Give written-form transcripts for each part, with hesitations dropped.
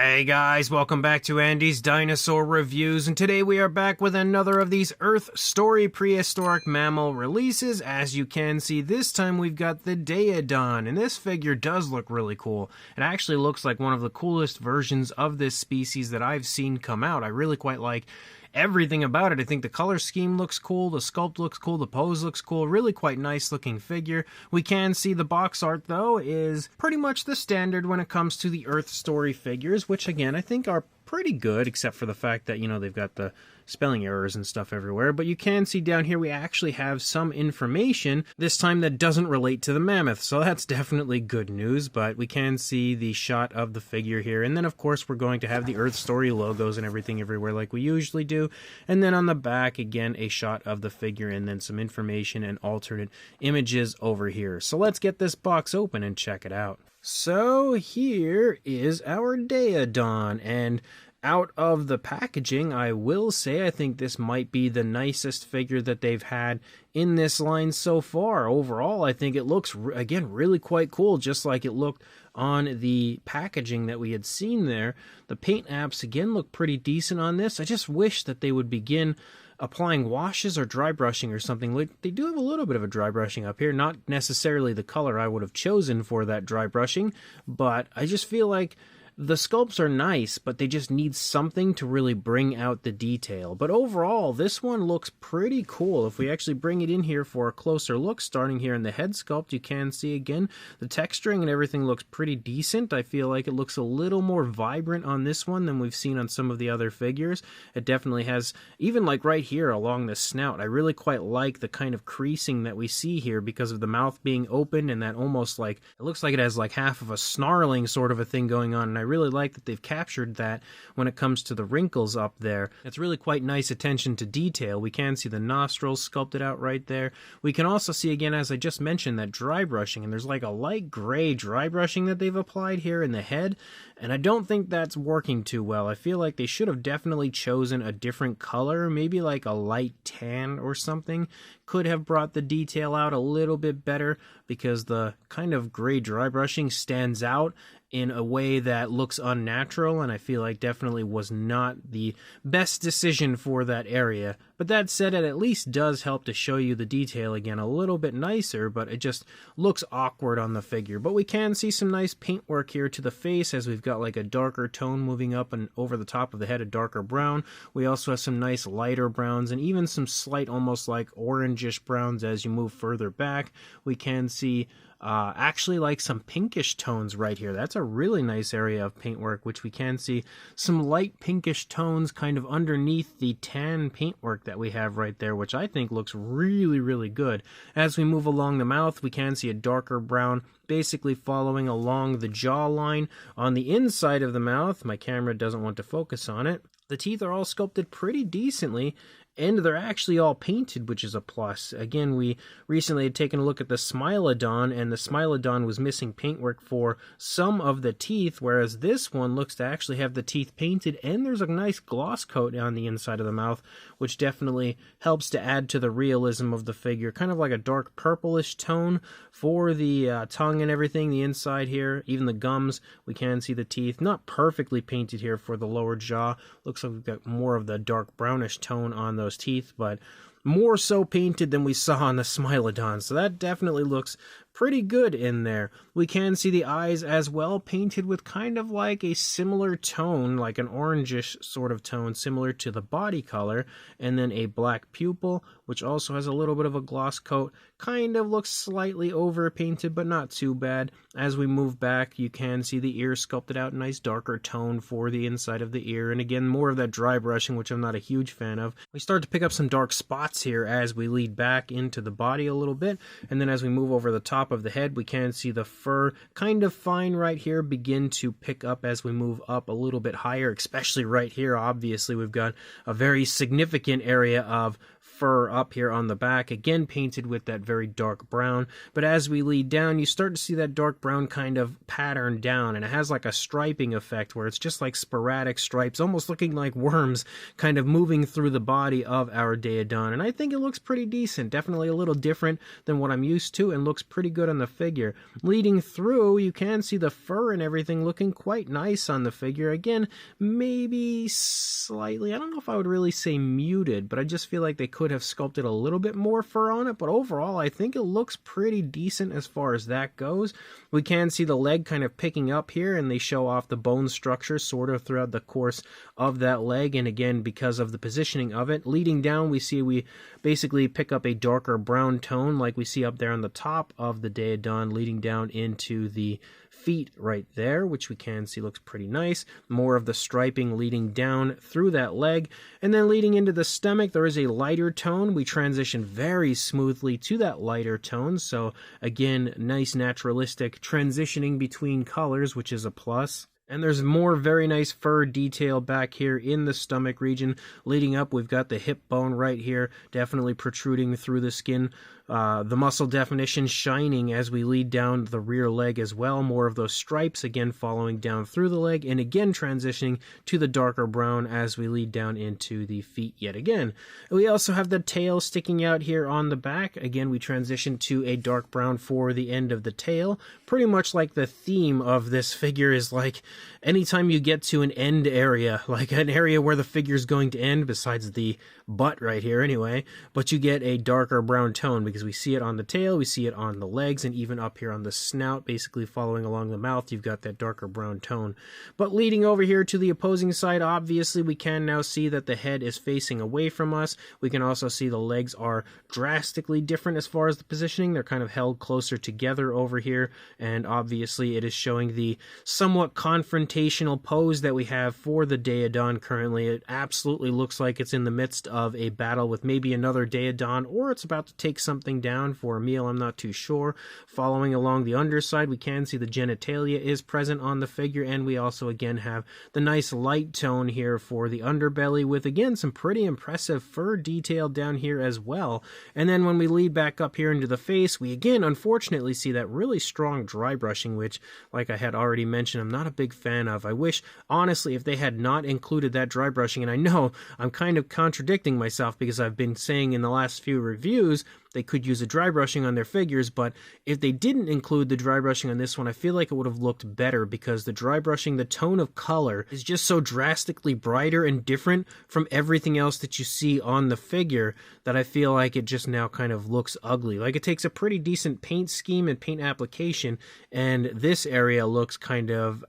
Hey guys, welcome back to Andy's Dinosaur Reviews, and today we are back with another of these Earth Story Prehistoric Mammal releases. As you can see, this time we've got the Daeodon, and this figure does look really cool. It actually looks like one of the coolest versions of this species that I've seen come out. I really quite like everything about it. I think the color scheme looks cool, the sculpt looks cool, the pose looks cool, really quite nice looking figure. We can see the box art though is pretty much the standard when it comes to the Earth Story figures, which again I think are pretty good, except for the fact that, you know, they've got the spelling errors and stuff everywhere. But you can see down here we actually have some information, this time that doesn't relate to the mammoth, so that's definitely good news. But we can see the shot of the figure here, and then of course we're going to have the Earth Story logos and everything everywhere like we usually do. And then on the back, again, a shot of the figure and then some information and alternate images over here. So let's get this box open and check it out. So here is our Daeodon, and out of the packaging, I will say I think this might be the nicest figure that they've had in this line so far. Overall, I think it looks, again, really quite cool, just like it looked on the packaging that we had seen there. The paint apps, again, look pretty decent on this. I just wish that they would begin applying washes or dry brushing or something. Like, they do have a little bit of a dry brushing up here, not necessarily the color I would have chosen for that dry brushing, but I just feel like the sculpts are nice, but they just need something to really bring out the detail. But overall, this one looks pretty cool. If we actually bring it in here for a closer look, starting here in the head sculpt, you can see again, the texturing and everything looks pretty decent. I feel like it looks a little more vibrant on this one than we've seen on some of the other figures. It definitely has, even like right here along the snout, I really quite like the kind of creasing that we see here because of the mouth being open and that almost like, it looks like it has like half of a snarling sort of a thing going on, and I really like that they've captured that when it comes to the wrinkles up there. It's really quite nice attention to detail. We can see the nostrils sculpted out right there. We can also see, again, as I just mentioned, that dry brushing, and there's like a light gray dry brushing that they've applied here in the head, and I don't think that's working too well. I feel like they should have definitely chosen a different color, maybe like a light tan or something. Could have brought the detail out a little bit better, because the kind of gray dry brushing stands out in a way that looks unnatural, and I feel like definitely was not the best decision for that area. But that said, it at least does help to show you the detail again a little bit nicer, but it just looks awkward on the figure. But we can see some nice paintwork here to the face, as we've got like a darker tone moving up and over the top of the head, a darker brown. We also have some nice lighter browns and even some slight almost like orangish browns as you move further back. We can see actually like some pinkish tones right here. That's a really nice area of paintwork, which we can see some light pinkish tones kind of underneath the tan paintwork that we have right there, which I think looks really, really good. As we move along the mouth, we can see a darker brown basically following along the jawline on the inside of the mouth. My camera doesn't want to focus on it. The teeth are all sculpted pretty decently, and they're actually all painted, which is a plus. Again, we recently had taken a look at the Smilodon, and the Smilodon was missing paintwork for some of the teeth, whereas this one looks to actually have the teeth painted, and there's a nice gloss coat on the inside of the mouth, which definitely helps to add to the realism of the figure. Kind of like a dark purplish tone for the tongue and everything, the inside here, even the gums. We can see the teeth, not perfectly painted here for the lower jaw. Looks like we've got more of the dark brownish tone on those teeth, but more so painted than we saw on the Smilodon, so that definitely looks pretty good in there. We can see the eyes as well, painted with kind of like a similar tone, like an orangish sort of tone, similar to the body color, and then a black pupil, which also has a little bit of a gloss coat. Kind of looks slightly over painted, but not too bad. As we move back, you can see the ear sculpted out, nice darker tone for the inside of the ear, and again, more of that dry brushing, which I'm not a huge fan of. We start to pick up some dark spots here as we lead back into the body a little bit, and then as we move over the top of the head, we can see the fur kind of fine right here begin to pick up as we move up a little bit higher, especially right here. Obviously, we've got a very significant area of fur up here on the back, again painted with that very dark brown. But as we lead down, you start to see that dark brown kind of pattern down, and it has like a striping effect where it's just like sporadic stripes, almost looking like worms kind of moving through the body of our Daeodon. And I think it looks pretty decent, definitely a little different than what I'm used to, and looks pretty good on the figure. Leading through, you can see the fur and everything looking quite nice on the figure. Again, maybe slightly, I don't know if I would really say muted, but I just feel like they could have sculpted a little bit more fur on it. But overall, I think it looks pretty decent as far as that goes. We can see the leg kind of picking up here, and they show off the bone structure sort of throughout the course of that leg. And again, because of the positioning of it, leading down, we basically pick up a darker brown tone like we see up there on the top of the Daeodon, leading down into the feet right there, which we can see looks pretty nice. More of the striping leading down through that leg. And then leading into the stomach, there is a lighter tone. We transition very smoothly to that lighter tone. So again, nice naturalistic transitioning between colors, which is a plus. And there's more very nice fur detail back here in the stomach region. Leading up, we've got the hip bone right here, definitely protruding through the skin. The muscle definition shining as we lead down the rear leg as well. More of those stripes, again, following down through the leg, and again transitioning to the darker brown as we lead down into the feet yet again. We also have the tail sticking out here on the back. Again, we transition to a dark brown for the end of the tail. Pretty much like the theme of this figure is like anytime you get to an end area, like an area where the figure is going to end, besides the butt right here anyway, but you get a darker brown tone because we see it on the tail, we see it on the legs, and even up here on the snout, basically following along the mouth, you've got that darker brown tone. But leading over here to the opposing side, obviously we can now see that the head is facing away from us. We can also see the legs are drastically different as far as the positioning. They're kind of held closer together over here, and obviously it is showing the somewhat confrontational pose that we have for the Daeodon currently. It absolutely looks like it's in the midst of a battle with maybe another Daeodon, or it's about to take something down for a meal, I'm not too sure. Following along the underside, we can see the genitalia is present on the figure, and we also again have the nice light tone here for the underbelly, with again some pretty impressive fur detail down here as well. And then when we lead back up here into the face, we again unfortunately see that really strong dry brushing, which, like I had already mentioned, I'm not a big fan of. I wish, honestly, if they had not included that dry brushing, and I know I'm kind of contradicting myself because I've been saying in the last few reviews they could use a dry brushing on their figures, but if they didn't include the dry brushing on this one, I feel like it would have looked better, because the dry brushing, the tone of color is just so drastically brighter and different from everything else that you see on the figure that I feel like it just now kind of looks ugly. Like it takes a pretty decent paint scheme and paint application, and this area looks kind of,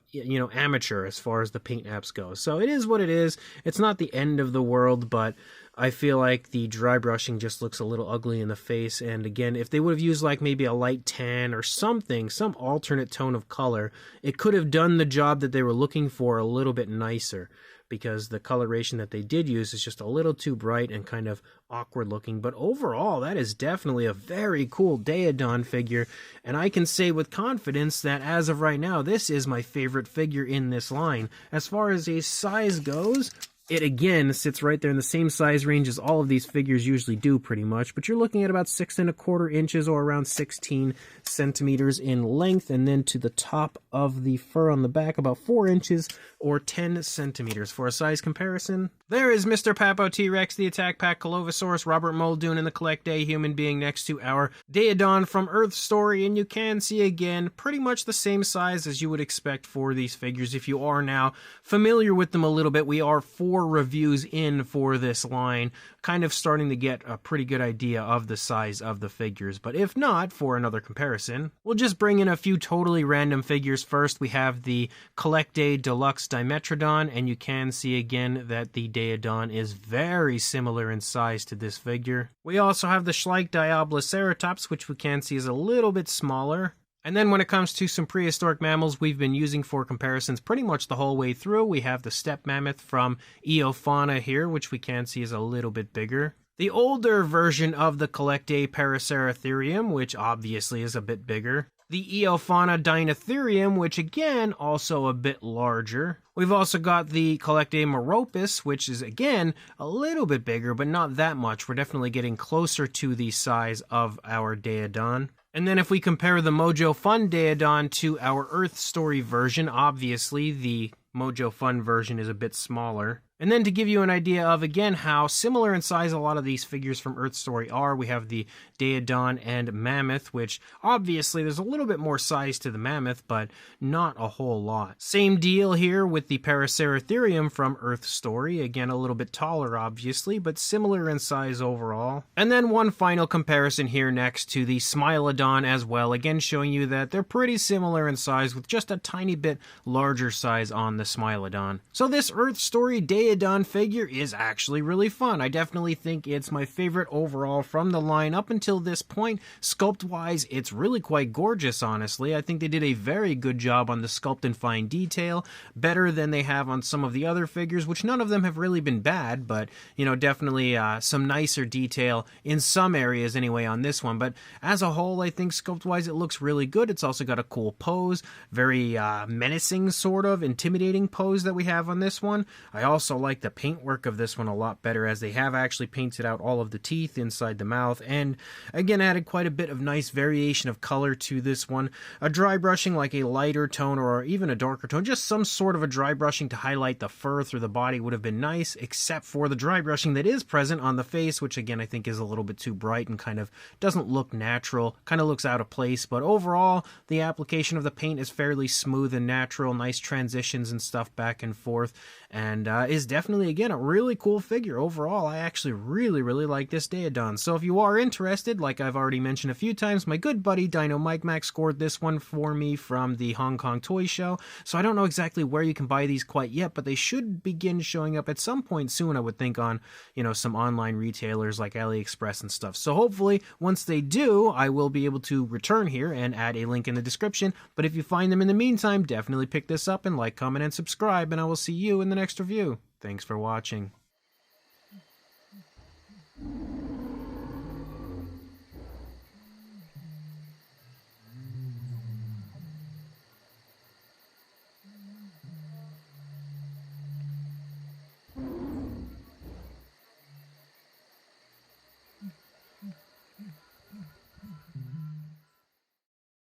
amateur as far as the paint apps go. So it is what it is. It's not the end of the world, but I feel like the dry brushing just looks a little ugly in the face. And again, if they would have used like maybe a light tan or something, some alternate tone of color, it could have done the job that they were looking for a little bit nicer, because the coloration that they did use is just a little too bright and kind of awkward looking. But overall, that is definitely a very cool Daeodon figure, and I can say with confidence that as of right now, this is my favorite figure in this line. As far as a size goes, it again sits right there in the same size range as all of these figures usually do pretty much, but you're looking at about 6¼ inches or around 16 centimeters in length, and then to the top of the fur on the back about 4 inches or 10 centimeters. For a size comparison, there is Mr. Papo T-Rex, the Attack Pack Colovosaurus, Robert Muldoon, and the Collect Day human being next to our Daeodon from Earth Story, and you can see again pretty much the same size as you would expect for these figures. If you are now familiar with them a little bit, we are 4 reviews in for this line, kind of starting to get a pretty good idea of the size of the figures. But if not, for another comparison, we'll just bring in a few totally random figures first. We have the Collect Day Deluxe Dimetrodon, and you can see again that the Daeodon is very similar in size to this figure. We also have the Schleich Diabloceratops, which we can see is a little bit smaller. And then when it comes to some prehistoric mammals we've been using for comparisons pretty much the whole way through, we have the steppe mammoth from Eofauna here, which we can see is a little bit bigger. The older version of the Collect Day Paraceratherium, which obviously is a bit bigger. the Eofauna Dinotherium, which again, also a bit larger. We've also got the Collectameropus, which is again a little bit bigger, but not that much. We're definitely getting closer to the size of our Daeodon. And then if we compare the Mojo Fun Daeodon to our Earth Story version, obviously the Mojo Fun version is a bit smaller. And then to give you an idea of, again, how similar in size a lot of these figures from Earth Story are, we have the Daeodon and Mammoth, which obviously there's a little bit more size to the Mammoth, but not a whole lot. Same deal here with the Paraceratherium from Earth Story. Again, a little bit taller, obviously, but similar in size overall. And then one final comparison here next to the Smilodon as well, again showing you that they're pretty similar in size with just a tiny bit larger size on the Smilodon. So this Earth Story Daeodon figure is actually really fun. I definitely think it's my favorite overall from the line up until this point. Sculpt-wise, it's really quite gorgeous, honestly. I think they did a very good job on the sculpt and fine detail, better than they have on some of the other figures, which none of them have really been bad, but, you know, definitely some nicer detail in some areas anyway on this one. But as a whole, I think sculpt-wise it looks really good. It's also got a cool pose, very menacing sort of, intimidating pose that we have on this one. I also like the paintwork of this one a lot better, as they have actually painted out all of the teeth inside the mouth, and again added quite a bit of nice variation of color to this one. A dry brushing, like a lighter tone or even a darker tone, just some sort of a dry brushing to highlight the fur through the body would have been nice, except for the dry brushing that is present on the face, which again I think is a little bit too bright and kind of doesn't look natural, kind of looks out of place. But overall, the application of the paint is fairly smooth and natural, nice transitions and stuff back and forth, and is definitely, again, a really cool figure. Overall, I actually really like this Daeodon. So if you are interested, like I've already mentioned a few times, my good buddy Dino Mike Mac scored this one for me from the Hong Kong Toy Show. So I don't know exactly where you can buy these quite yet, but they should begin showing up at some point soon, I would think, on, you know, some online retailers like AliExpress and stuff. So hopefully, once they do, I will be able to return here and add a link in the description. But if you find them in the meantime, definitely pick this up and like, comment, and subscribe, and I will see you in the next review. Thanks for watching.